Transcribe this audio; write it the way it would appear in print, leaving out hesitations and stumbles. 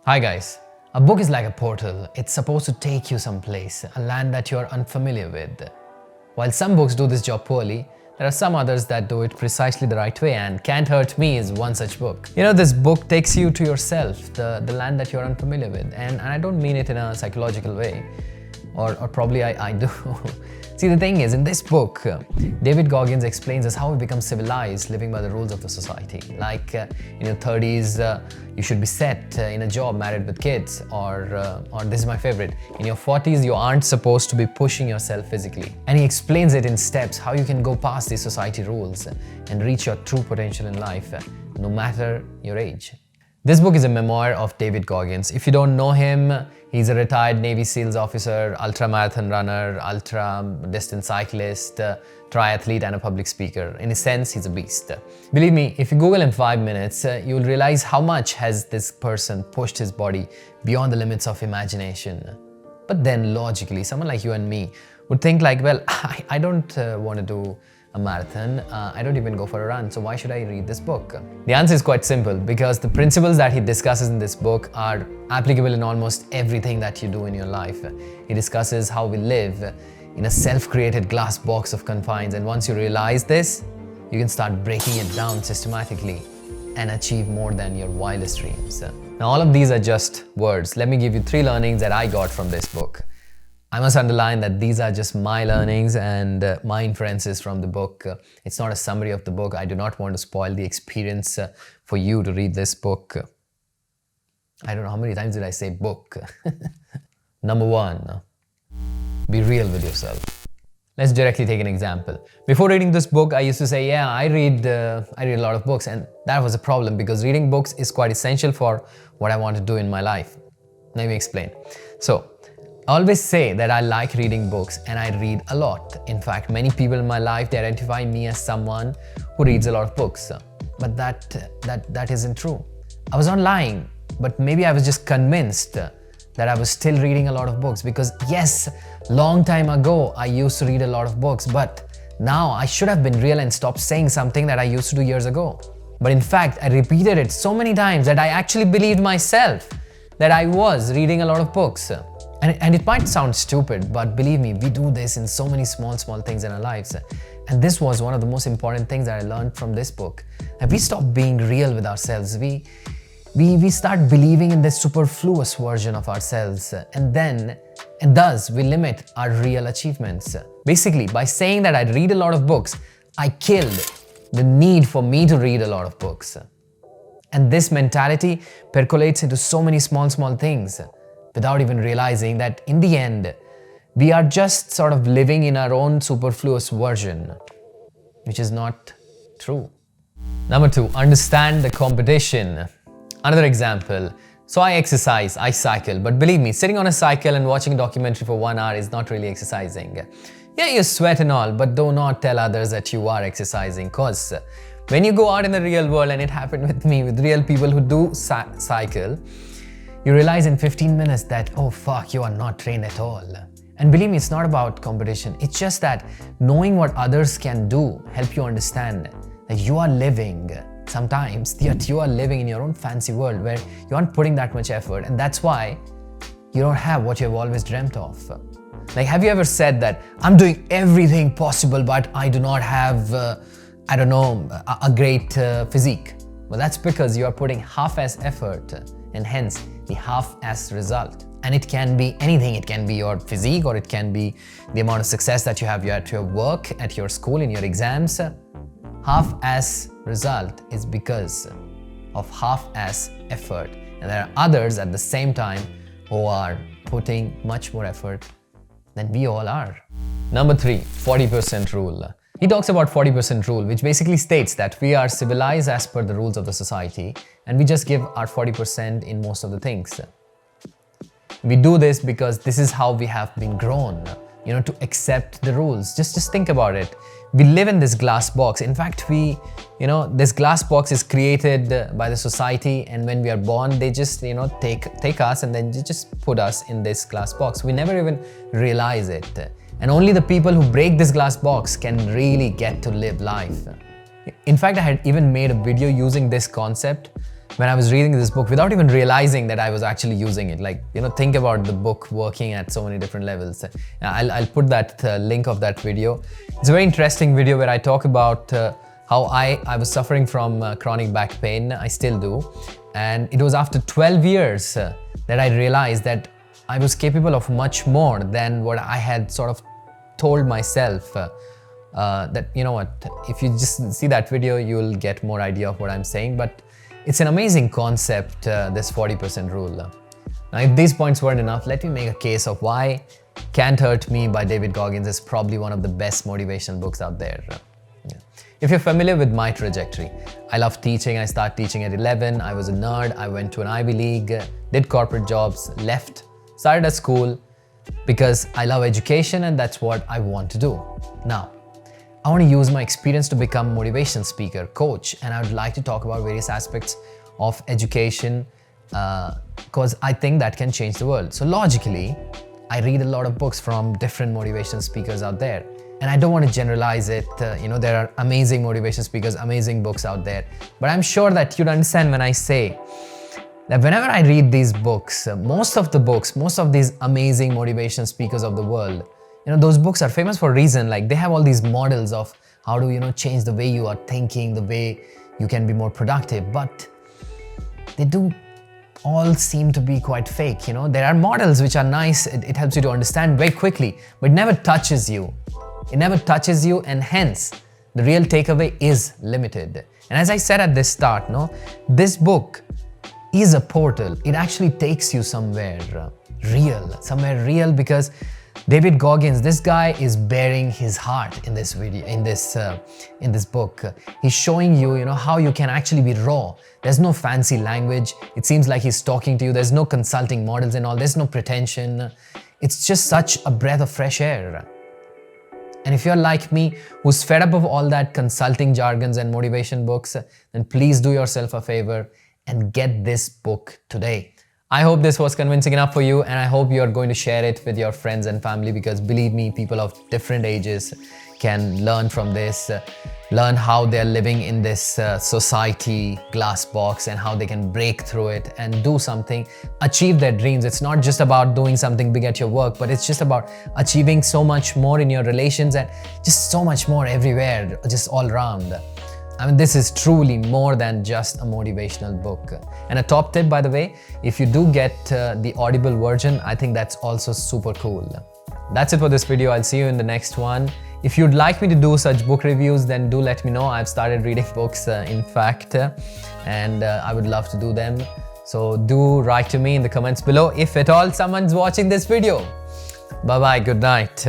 Hi guys, a book is like a portal. It's supposed to take you someplace, a land that you're unfamiliar with. While some books do this job poorly, there are some others that do it precisely the right way, and Can't Hurt Me is one such book. This book takes you to yourself, the land that you're unfamiliar with, and I don't mean it in a psychological way, or probably I do. See, the thing is, in this book, David Goggins explains us how we become civilized living by the rules of the society. Like in your 30s, you should be set in a job, married with kids, or this is my favorite, in your 40s, you aren't supposed to be pushing yourself physically. And he explains it in steps, how you can go past these society rules and reach your true potential in life, no matter your age. This book is a memoir of David Goggins. If you don't know him, he's a retired Navy SEALs officer, ultra-marathon runner, ultra-distance cyclist, triathlete and a public speaker. In a sense, he's a beast. Believe me, if you Google him 5 minutes, you'll realize how much has this person pushed his body beyond the limits of imagination. But then logically, someone like you and me would think like, well, I don't want to do a marathon, I don't even go for a run, so why should I read this book? The answer is quite simple, because the principles that he discusses in this book are applicable in almost everything that you do in your life. He discusses how we live in a self-created glass box of confines, and once you realize this, you can start breaking it down systematically and achieve more than your wildest dreams. Now, all of these are just words. Let me give you 3 learnings that I got from this book. I must underline that these are just my learnings and my inferences from the book. It's not a summary of the book. I do not want to spoil the experience for you to read this book. I don't know how many times did I say book. Number 1, be real with yourself. Let's directly take an example. Before reading this book, I used to say, yeah, I read a lot of books, and that was a problem because reading books is quite essential for what I want to do in my life. Let me explain. So, I always say that I like reading books and I read a lot. In fact, many people in my life, they identify me as someone who reads a lot of books. But that isn't true. I was not lying, but maybe I was just convinced that I was still reading a lot of books, because yes, long time ago, I used to read a lot of books, but now I should have been real and stopped saying something that I used to do years ago. But in fact, I repeated it so many times that I actually believed myself that I was reading a lot of books. And it might sound stupid, but believe me, we do this in so many small things in our lives. And this was one of the most important things that I learned from this book. And we stop being real with ourselves. We start believing in this superfluous version of ourselves. And thus we limit our real achievements. Basically, by saying that I read a lot of books, I killed the need for me to read a lot of books. And this mentality percolates into so many small things, without even realizing that in the end, we are just sort of living in our own superfluous version, which is not true. Number 2, understand the competition. Another example. So I exercise, I cycle, but believe me, sitting on a cycle and watching a documentary for 1 hour is not really exercising. Yeah, you sweat and all, but do not tell others that you are exercising, cause when you go out in the real world, and it happened with me, with real people who do cycle, you realize in 15 minutes that, oh fuck, you are not trained at all. And believe me, it's not about competition. It's just that knowing what others can do help you understand that you are living, sometimes you are living in your own fancy world where you aren't putting that much effort, and that's why you don't have what you've always dreamt of. Like, have you ever said that I'm doing everything possible but I do not have, a great physique? Well, that's because you are putting half-ass effort, and hence the half-ass result. And it can be anything. It can be your physique, or it can be the amount of success that you have at your work, at your school, in your exams. Half-ass result is because of half-ass effort. And there are others at the same time who are putting much more effort than we all are. Number 3, 40% rule. He talks about 40% rule, which basically states that we are civilized as per the rules of the society, and we just give our 40% in most of the things. We do this because this is how we have been grown, to accept the rules. Just think about it. We live in this glass box. In fact, this glass box is created by the society, and when we are born, they just, take us and then they just put us in this glass box. We never even realize it. And only the people who break this glass box can really get to live life. In fact, I had even made a video using this concept when I was reading this book without even realizing that I was actually using it. Like, think about the book working at so many different levels. I'll put that link of that video. It's a very interesting video where I talk about how I was suffering from chronic back pain. I still do. And it was after 12 years that I realized that I was capable of much more than what I had sort of told myself. That, if you just see that video, you'll get more idea of what I'm saying. But it's an amazing concept, this 40% rule. Now, if these points weren't enough, let me make a case of why Can't Hurt Me by David Goggins is probably one of the best motivational books out there. If you're familiar with my trajectory, I love teaching. I started teaching at 11. I was a nerd. I went to an Ivy League, did corporate jobs, left, started a school because I love education and that's what I want to do. Now, I want to use my experience to become a motivation speaker, coach, and I would like to talk about various aspects of education because I think that can change the world. So logically, I read a lot of books from different motivation speakers out there. And I don't want to generalize it. There are amazing motivation speakers, amazing books out there. But I'm sure that you'd understand when I say that whenever I read these books, most of these amazing motivation speakers of the world, those books are famous for a reason. Like, they have all these models of how to, change the way you are thinking, the way you can be more productive. But they do all seem to be quite fake. There are models which are nice. It helps you to understand very quickly, but it never touches you. It never touches you, and hence the real takeaway is limited. And as I said at the start, this book is a portal. It actually takes you somewhere real, because David Goggins, this guy is bearing his heart in this video, in this book. He's showing you, how you can actually be raw. There's no fancy language. It seems like he's talking to you. There's no consulting models and all. There's no pretension. It's just such a breath of fresh air. And if you're like me, who's fed up of all that consulting jargons and motivation books, then please do yourself a favor and get this book today. I hope this was convincing enough for you, and I hope you're going to share it with your friends and family, because believe me, people of different ages can learn from this, learn how they're living in this society glass box and how they can break through it and do something, achieve their dreams. It's not just about doing something big at your work, but it's just about achieving so much more in your relations and just so much more everywhere, just all around. I mean, this is truly more than just a motivational book. And a top tip, by the way, if you do get the Audible version, I think that's also super cool. That's it for this video. I'll see you in the next one. If you'd like me to do such book reviews, then do let me know. I've started reading books, in fact, and I would love to do them. So do write to me in the comments below if at all someone's watching this video. Bye-bye. Good night.